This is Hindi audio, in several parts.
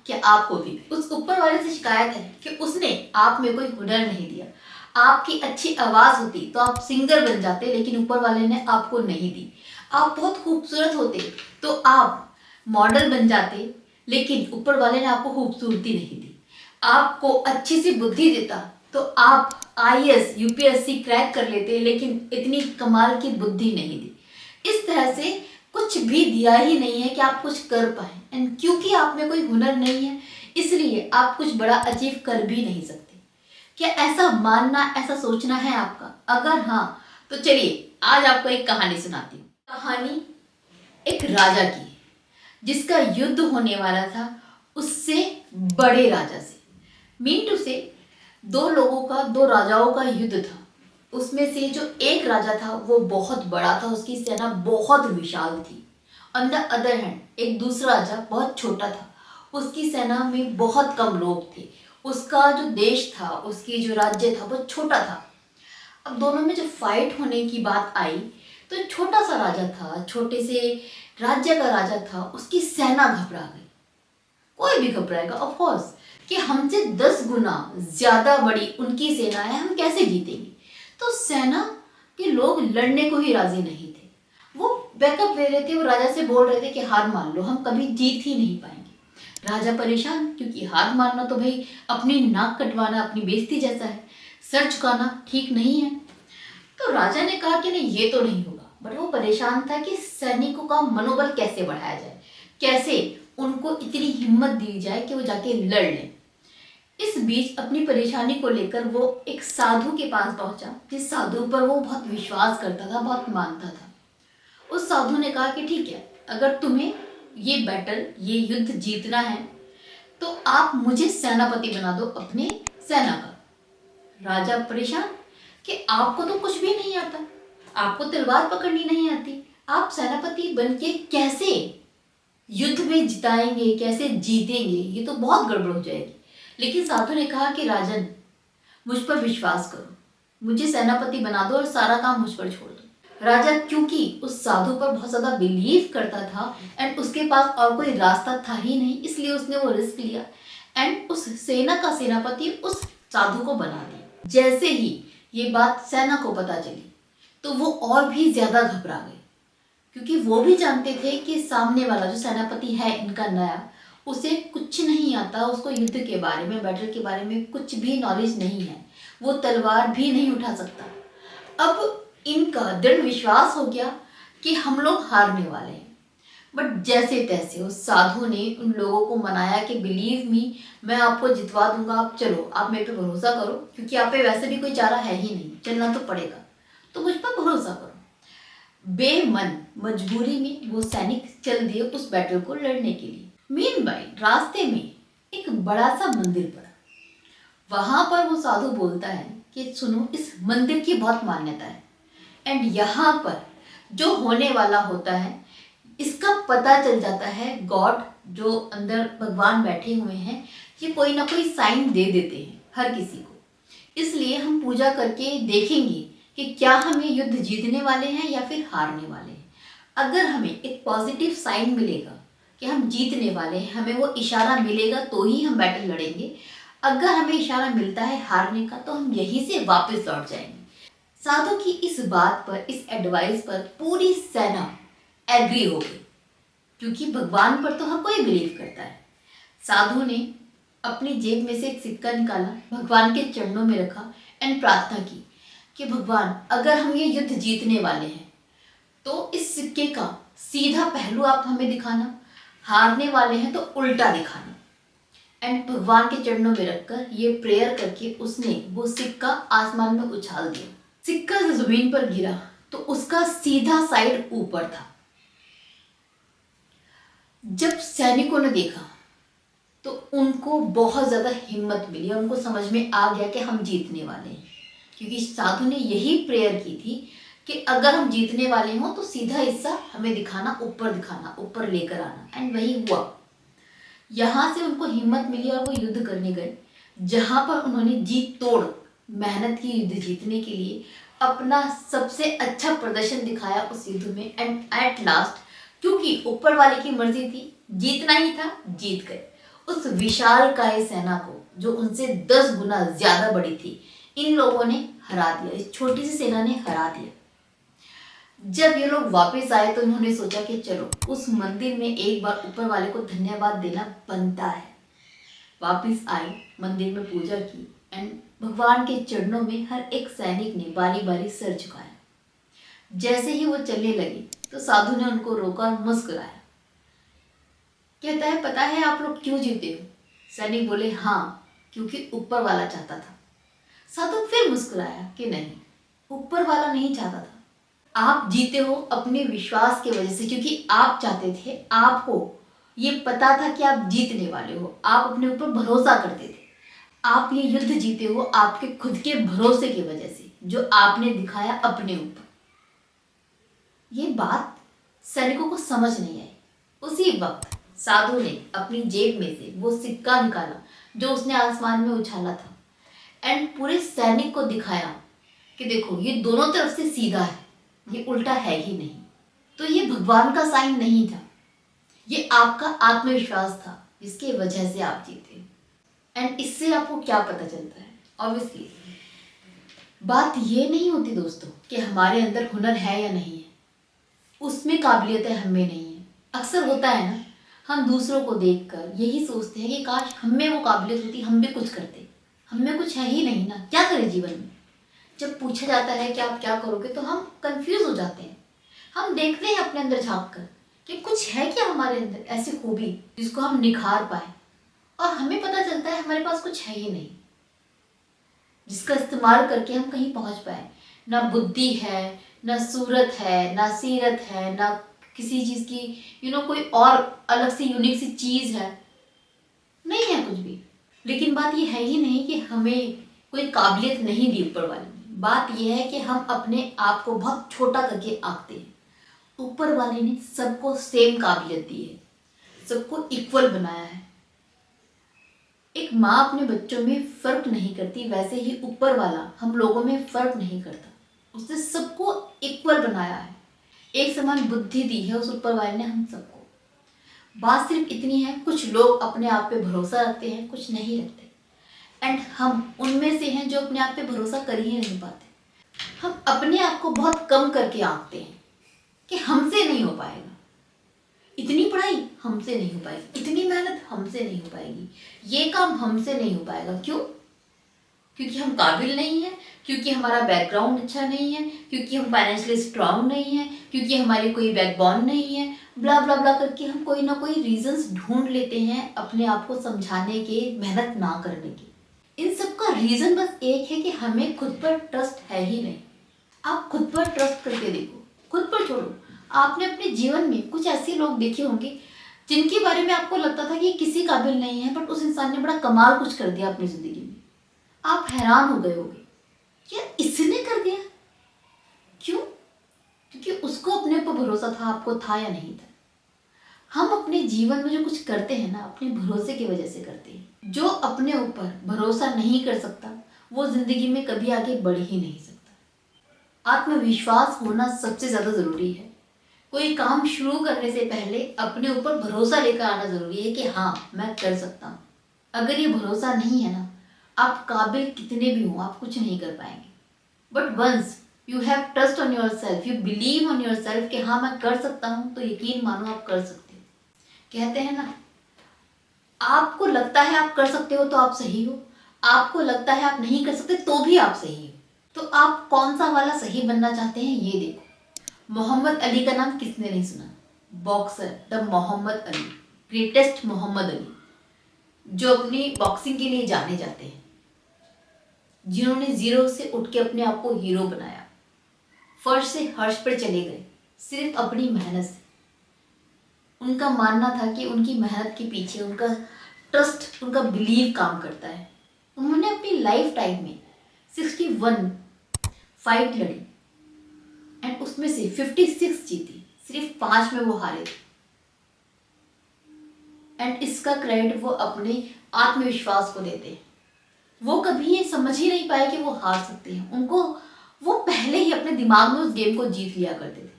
कि आपको भी उस ऊपर वाले से शिकायत है कि उसने आप में कोई हुनर नहीं दिया। आपकी अच्छी आवाज़ होती तो आप सिंगर बन जाते, लेकिन ऊपर वाले ने आपको नहीं दी। आप बहुत खूबसूरत होते तो आप मॉडल बन जाते, लेकिन ऊपर वाले ने आपको खूबसूरती नहीं दी। आपको अच्छी सी बुद्धि देता तो आप आईएएस यूपीएससी क्रैक कर लेते, लेकिन इतनी कमाल की बुद्धि नहीं दी। इस तरह से कुछ भी दिया ही नहीं है कि आप कुछ कर पाए, एंड क्योंकि आप में कोई हुनर नहीं है इसलिए आप कुछ बड़ा अचीव कर भी नहीं सकते। क्या ऐसा मानना, ऐसा सोचना है आपका? अगर हाँ तो चलिए आज आपको एक कहानी सुनाती हूँ। कहानी एक राजा की, जिसका युद्ध होने वाला था उससे बड़े राजा से। मीन टू से दो लोगों का, दो राजाओं का युद्ध था। उसमें से जो एक राजा था वो बहुत बड़ा था, उसकी सेना बहुत विशाल थी। ऑन द अदर हैंड एक दूसरा राजा बहुत छोटा था, उसकी सेना में बहुत कम लोग थे। उसका जो देश था, उसकी जो राज्य था वो छोटा था। अब दोनों में जब फाइट होने की बात आई तो छोटा सा राजा था, छोटे से राज्य का राजा था, उसकी सेना घबरा गई। कोई भी घबराएगा ऑफ कोर्स कि हमसे 10 गुना ज्यादा बड़ी उनकी सेना है, हम कैसे जीतेंगे। तो सेना के लोग लड़ने को ही राजी नहीं थे, वो बैकअप ले रहे थे, वो राजा से बोल रहे थे कि हार मान लो, हम कभी जीत ही नहीं पाएंगे। राजा परेशान, क्योंकि हार मानना तो भाई अपनी नाक कटवाना, अपनी बेइज्जती जैसा है, सर झुकाना ठीक नहीं है। तो राजा ने कहा कि नहीं ये तो नहीं होगा, बट वो परेशान था कि सैनिकों का मनोबल कैसे बढ़ाया जाए, कैसे उनको इतनी हिम्मत दी जाए कि वो जाके लड़ लें। इस बीच अपनी परेशानी को लेकर वो एक साधु के पास पहुंचा, जिस साधु पर वो बहुत विश्वास करता था, बहुत मानता था। उस साधु ने कहा कि ठीक है, अगर तुम्हें ये बैटल, ये युद्ध जीतना है तो आप मुझे सेनापति बना दो अपने सेना का। राजा परेशान कि आपको तो कुछ भी नहीं आता, आपको तलवार पकड़नी नहीं आती, आप सेनापति बन के कैसे युद्ध में जिताएंगे, कैसे जीतेंगे, ये तो बहुत गड़बड़ हो जाएगी। लेकिन साधु ने कहा कि राजन मुझ पर विश्वास करो, मुझे सेनापति बना दो और सारा काम मुझ पर छोड़ दो। राजा क्योंकि उस साधु पर बहुत ज्यादा बिलीव करता था एंड उसके पास और कोई रास्ता था ही नहीं, इसलिए उसने वो रिस्क लिया एंड उस सेना का सेनापति उस साधु को बना दिया। जैसे ही ये बात सेना को पता चली तो वो और भी ज्यादा घबरा गए, क्योंकि वो भी जानते थे कि सामने वाला जो सेनापति है इनका नया, उसे कुछ नहीं आता, उसको युद्ध के बारे में, बैटल के बारे में कुछ भी नॉलेज नहीं है, वो तलवार भी नहीं उठा सकता। अब इनका दृढ़ विश्वास हो गया कि हम लोग हारने वाले हैं। बट जैसे तैसे उस साधु ने उन लोगों को मनाया कि बिलीव मी, मैं आपको जितवा दूंगा, आप चलो, आप मेरे पे भरोसा करो, क्योंकि आप पे वैसे भी कोई चारा है ही नहीं, चलना तो पड़ेगा, तो मुझ पर भरोसा करो। बेमन मजबूरी में वो सैनिक चल दिए उस बैटल को लड़ने के लिए। मीनवाइल रास्ते में एक बड़ा सा मंदिर पड़ा। वहां पर वो साधु बोलता है कि सुनो, इस मंदिर की बहुत मान्यता है एंड यहाँ पर जो होने वाला होता है इसका पता चल जाता है, गॉड जो अंदर भगवान बैठे हुए हैं ये कोई ना कोई साइन दे देते हैं हर किसी को, इसलिए हम पूजा करके देखेंगे कि क्या हम ये युद्ध जीतने वाले हैं या फिर हारने वाले हैं। अगर हमें एक पॉजिटिव साइन मिलेगा कि हम जीतने वाले हैं, हमें वो इशारा मिलेगा तो ही हम बैटल लड़ेंगे। अगर हमें इशारा मिलता है हारने का तो हम यहीं से वापस लौट जाएंगे। साधु की इस बात पर, इस एडवाइस पर पूरी सेना एग्री हो गई, क्योंकि भगवान पर तो हर कोई बिलीव करता है। साधु ने अपनी जेब में से एक सिक्का निकाला, भगवान के चरणों में रखा एंड प्रार्थना की कि भगवान अगर हम ये युद्ध जीतने वाले हैं तो इस सिक्के का सीधा पहलू आप हमें दिखाना, हारने वाले हैं तो उल्टा दिखाना। एंड भगवान के चरणों में रखकर ये प्रेयर करके उसने वो सिक्का आसमान में उछाल दिया। सिक्का जमीन पर गिरा तो उसका सीधा साइड ऊपर था। जब सैनिकों ने देखा तो उनको बहुत ज्यादा हिम्मत मिली, उनको समझ में आ गया कि हम जीतने वाले हैं, क्योंकि साधु ने यही प्रेयर की थी कि अगर हम जीतने वाले हों तो सीधा हिस्सा हमें दिखाना, ऊपर लेकर आना। एंड वही हुआ। यहाँ से उनको हिम्मत मिली और वो युद्ध करने गए, जहाँ पर उन्होंने जीत तोड़ मेहनत की युद्ध जीतने के लिए, अपना सबसे अच्छा प्रदर्शन दिखाया उस युद्ध में। एंड एट लास्ट, क्योंकि ऊपर वाले की मर्जी थी, जीतना ही था, जीत गए। उस विशालकाय सेना को जो उनसे 10 गुना ज्यादा बड़ी थी, इन लोगों ने हरा दिया। इस छोटी सी सेना ने हरा दिया। जब ये लोग वापस आए तो इन्होंने सोचा कि चलो उस मंदिर में एक बार ऊपर वाले को धन्यवाद देना बनता है। वापस आए, मंदिर में पूजा की एंड भगवान के चरणों में हर एक सैनिक ने बारी बारी सर झुकाया। जैसे ही वो चलने लगे तो साधु ने उनको रोका और मुस्कुराया। कहता है, पता है आप लोग क्यों जीते हो? सैनिक बोले, हाँ, क्योंकि ऊपर वाला चाहता था। साधु फिर मुस्कुराया कि नहीं, ऊपर वाला नहीं चाहता था। आप जीते हो अपने विश्वास की वजह से, क्योंकि आप चाहते थे, आपको ये पता था कि आप जीतने वाले हो, आप अपने ऊपर भरोसा करते थे। आप ये युद्ध जीते हो आपके खुद के भरोसे की वजह से, जो आपने दिखाया अपने ऊपर। ये बात सैनिकों को समझ नहीं आई। उसी वक्त साधु ने अपनी जेब में से वो सिक्का निकाला जो उसने आसमान में उछाला था एंड पूरे सैनिक को दिखाया कि देखो, ये दोनों तरफ से सीधा है, ये उल्टा है ही नहीं। तो ये भगवान का साइन नहीं था, ये आपका आत्मविश्वास था जिसकी वजह से आप जीते। एंड इससे आपको क्या पता चलता है? ऑब्वियसली बात ये नहीं होती दोस्तों कि हमारे अंदर हुनर है या नहीं है, उसमें काबिलियत है, हमें नहीं है। अक्सर होता है ना, हम दूसरों को देखकर यही सोचते हैं कि काश हम में वो काबिलियत होती, हम भी कुछ करते। हम में कुछ है ही नहीं ना, क्या करें जीवन में? जब पूछा जाता है कि आप क्या करोगे तो हम कंफ्यूज हो जाते हैं। हम देखते हैं अपने अंदर झांक कर कि कुछ है क्या हमारे अंदर ऐसी खूबी जिसको हम निखार पाए, और हमें पता चलता है हमारे पास कुछ है ही नहीं जिसका इस्तेमाल करके हम कहीं पहुंच पाए। ना बुद्धि है, ना सूरत है, ना सीरत है, ना किसी चीज़ की कोई और अलग सी यूनिक सी चीज़ है, नहीं है कुछ भी। लेकिन बात ये है ही नहीं कि हमें कोई काबिलियत नहीं दी ऊपर वाले ने। बात यह है कि हम अपने आप को बहुत छोटा करके आंकते हैं। ऊपर वाले ने सबको सेम काबिलियत दी है, सबको इक्वल बनाया है। एक माँ अपने बच्चों में फर्क नहीं करती, वैसे ही ऊपर वाला हम लोगों में फर्क नहीं करता। उसने सबको इक्वल बनाया है, एक समान बुद्धि दी है उस ऊपर वाले ने हम सबको। बात सिर्फ इतनी है, कुछ लोग अपने आप पे भरोसा रखते हैं, कुछ नहीं रखते। एंड हम उनमें से हैं जो अपने आप पे भरोसा कर ही नहीं पाते। हम अपने आप को बहुत कम करके आंकते हैं कि हमसे नहीं हो पाएगा, इतनी पढ़ाई हमसे नहीं हो पाएगी, इतनी मेहनत हमसे नहीं हो पाएगी, ये काम हमसे नहीं हो पाएगा। क्यों? क्योंकि हम काबिल नहीं हैं, क्योंकि हमारा बैकग्राउंड अच्छा नहीं है, क्योंकि हम फाइनेंशियली स्ट्रांग नहीं है, क्योंकि हमारी कोई बैकबोन नहीं है, ब्ला ब्ला ब्ला करके हम कोई ना कोई रीजंस ढूंढ लेते हैं अपने आप को समझाने के, मेहनत ना करने के। इन सब का रीजन बस एक है कि हमें खुद पर ट्रस्ट है ही नहीं। आप खुद पर ट्रस्ट करके देखो, खुद पर छोड़ो। आपने अपने जीवन में कुछ ऐसे लोग देखे होंगे जिनके बारे में आपको लगता था कि किसी काबिल नहीं है, बट उस इंसान ने बड़ा कमाल कुछ कर दिया अपनी जिंदगी में। आप हैरान हो गए होगे, क्या इसने कर दिया? क्यों? क्योंकि उसको अपने ऊपर भरोसा था, आपको था या नहीं था। हम अपने जीवन में जो कुछ करते हैं ना, अपने भरोसे की वजह से करते हैं। जो अपने ऊपर भरोसा नहीं कर सकता वो जिंदगी में कभी आगे बढ़ ही नहीं सकता। आत्मविश्वास होना सबसे ज्यादा जरूरी है। कोई काम शुरू करने से पहले अपने ऊपर भरोसा लेकर आना जरूरी है कि हाँ, मैं कर सकता हूँ। अगर ये भरोसा नहीं है ना, आप काबिल कितने भी हो, आप कुछ नहीं कर पाएंगे। But once you have trust on yourself, you believe on yourself कि हाँ मैं कर सकता हूँ, तो यकीन मानो आप कर सकते हो। कहते हैं ना, आपको लगता है आप कर सकते हो तो आप सही हो, आपको लगता है आप नहीं कर सकते तो भी आप सही हो। तो आप कौन सा वाला सही बनना चाहते हैं ये देखो। मोहम्मद अली का नाम किसने नहीं सुना? Boxer the Muhammad Ali, greatest Muhammad Ali, जो अपनी बॉक्सिंग के लिए जाने जाते हैं, जिन्होंने जीरो से उठ के अपने आप को हीरो बनाया, फर्श से हर्ष पर चले गए सिर्फ अपनी मेहनत से। उनका मानना था कि उनकी मेहनत के पीछे उनका ट्रस्ट, उनका बिलीव काम करता है। उन्होंने अपनी लाइफ टाइम में 61 फाइट लड़ी एंड उसमें से 56 जीती, सिर्फ 5 में वो हारे थे। एंड इसका क्रेडिट वो अपने आत्मविश्वास को देते हैं। वो कभी ये समझ ही नहीं पाए कि वो हार सकते हैं। उनको वो पहले ही अपने दिमाग में उस गेम को जीत लिया करते थे।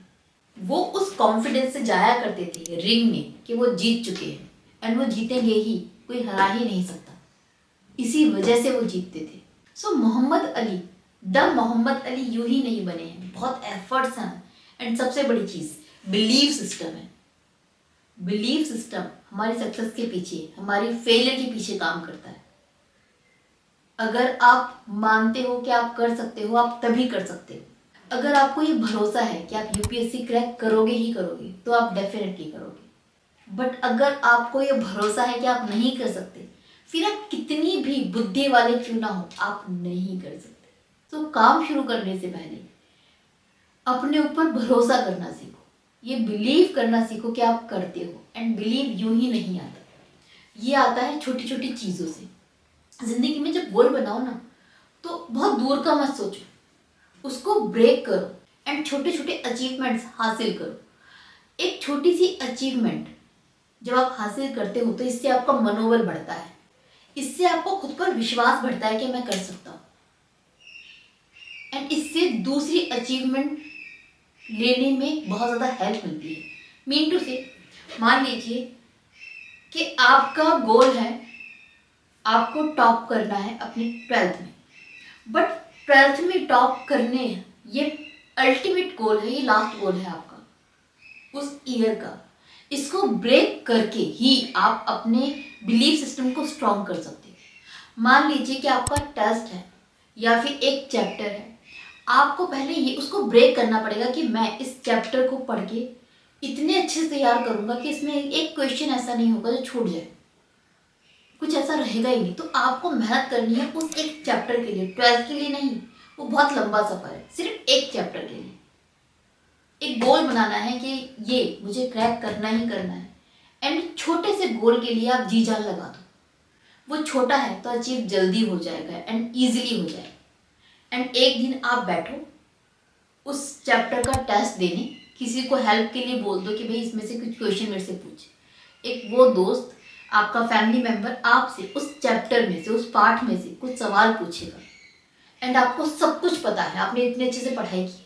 वो उस कॉन्फिडेंस से जाया करते थे रिंग में कि वो जीत चुके हैं एंड वो जीतेंगे ही। कोई हरा ही नहीं सकता। इसी वजह से वो जीतते थे। सो मोहम्मद अली, द मोहम्मद अली यूं ही नहीं बने हैं, बहुत एफर्ट्स हैं। एंड सबसे बड़ी चीज़ बिलीव सिस्टम है। बिलीव सिस्टम हमारी सक्सेस के पीछे, हमारी फेलियर के पीछे काम करता है। अगर आप मानते हो कि आप कर सकते हो, आप तभी कर सकते हो। अगर आपको ये भरोसा है कि आप यूपीएससी क्रैक करोगे ही करोगे, तो आप डेफिनेटली करोगे। बट अगर आपको ये भरोसा है कि आप नहीं कर सकते, फिर आप कितनी भी बुद्धि वाले क्यों ना हो, आप नहीं कर सकते। तो काम शुरू करने से पहले अपने ऊपर भरोसा करना सीखो, ये बिलीव करना सीखो कि आप करते हो। एंड बिलीव यूं ही नहीं आता, ये आता है छोटी छोटी चीज़ों से। जिंदगी में जब गोल बनाओ ना, तो बहुत दूर का मत सोचो, उसको ब्रेक करो एंड छोटे छोटे अचीवमेंट्स हासिल करो। एक छोटी सी अचीवमेंट जब आप हासिल करते हो तो इससे आपका मनोबल बढ़ता है, इससे आपको खुद पर विश्वास बढ़ता है कि मैं कर सकता हूँ। एंड इससे दूसरी अचीवमेंट लेने में बहुत ज़्यादा हेल्प मिलती है। मीन टू से, मान लीजिए कि आपका गोल है, आपको टॉप करना है अपनी 12th में, बट 12th में टॉप करने, ये अल्टीमेट गोल है, ये लास्ट गोल है आपका उस ईयर का। इसको ब्रेक करके ही आप अपने बिलीफ सिस्टम को स्ट्रॉन्ग कर सकते हो। मान लीजिए कि आपका टेस्ट है या फिर एक चैप्टर है, आपको पहले ये उसको ब्रेक करना पड़ेगा कि मैं इस चैप्टर को पढ़ के इतने अच्छे से तैयार करूँगा कि इसमें एक क्वेश्चन ऐसा नहीं होगा जो छूट जाए, कुछ ऐसा रहेगा ही नहीं। तो आपको मेहनत करनी है उस एक चैप्टर के लिए, 12th के लिए नहीं, वो बहुत लंबा सफ़र है। सिर्फ एक चैप्टर के लिए एक गोल बनाना है कि ये मुझे क्रैक करना ही करना है। एंड छोटे से गोल के लिए आप जी जान लगा दो। वो छोटा है तो अचीव जल्दी हो जाएगा एंड ईजिली हो जाएगा। एंड एक दिन आप बैठो उस चैप्टर का टेस्ट देने, किसी को हेल्प के लिए बोल दो कि भाई इसमें से कुछ क्वेश्चन मेरे से पूछ। एक वो दोस्त, आपका फैमिली मेम्बर आपसे उस चैप्टर में से, उस पार्ट में से कुछ सवाल पूछेगा एंड आपको सब कुछ पता है, आपने इतने अच्छे से पढ़ाई की है।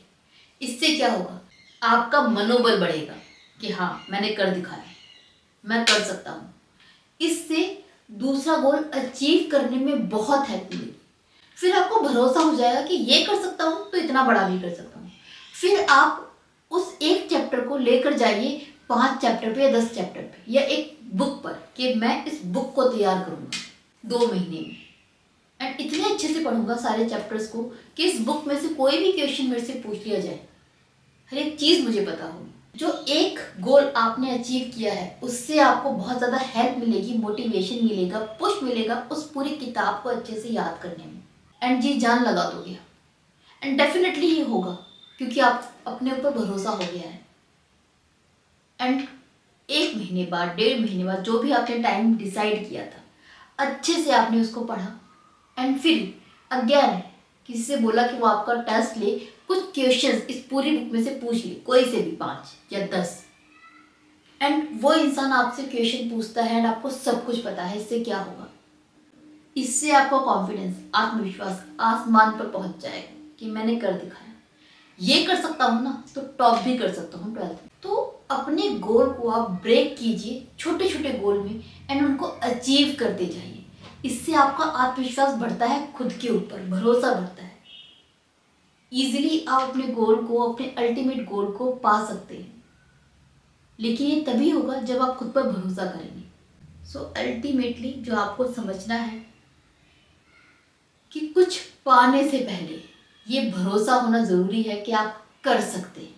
इससे क्या होगा, आपका मनोबल बढ़ेगा कि हाँ मैंने कर दिखाया, मैं कर सकता हूँ। इससे दूसरा गोल अचीव करने में बहुत हेल्प मिलेगी। फिर आपको भरोसा हो जाएगा कि ये कर सकता हूँ तो इतना बड़ा भी कर सकता हूँ। फिर आप उस एक चैप्टर को लेकर जाइए 5 चैप्टर पे या 10 चैप्टर पे या एक बुक पर कि मैं इस बुक को तैयार करूँगा 2 महीने में एंड इतने अच्छे से पढ़ूंगा सारे चैप्टर्स को कि इस बुक में से कोई भी क्वेश्चन मेरे से पूछ लिया जाए, हर एक चीज़ मुझे पता हो। जो एक गोल आपने अचीव किया है उससे आपको बहुत ज़्यादा हेल्प मिलेगी, मोटिवेशन मिलेगा, पुश मिलेगा उस पूरी किताब को अच्छे से याद करने में। एंड जी जान लगा दोगे एंड डेफिनेटली ये होगा क्योंकि आप अपने ऊपर भरोसा हो गया है। एंड 1 महीने बाद, 1.5 महीने बाद, जो भी आपने टाइम डिसाइड किया था, अच्छे से आपने उसको पढ़ा एंड फिर अगेन किसी से बोला कि वो आपका टेस्ट ले, कुछ क्वेश्चंस इस पूरी बुक में से पूछ ले, कोई से भी 5 या 10। एंड वो इंसान आपसे क्वेश्चन पूछता है एंड आपको सब कुछ पता है। इससे क्या होगा, इससे आपका कॉन्फिडेंस, आत्मविश्वास आसमान पर पहुंच जाएगा कि मैंने कर दिखाया, ये कर सकता हूँ ना तो टॉप भी कर सकता हूँ 12th में। तो अपने गोल को आप ब्रेक कीजिए छोटे छोटे गोल में एंड उनको अचीव करते जाइए। इससे आपका आत्मविश्वास बढ़ता है, खुद के ऊपर भरोसा बढ़ता है। ईजिली आप अपने गोल को, अपने अल्टीमेट गोल को पा सकते हैं, लेकिन ये तभी होगा जब आप खुद पर भरोसा करेंगे। सो अल्टीमेटली जो आपको समझना है कि कुछ पाने से पहले ये भरोसा होना ज़रूरी है कि आप कर सकते हैं।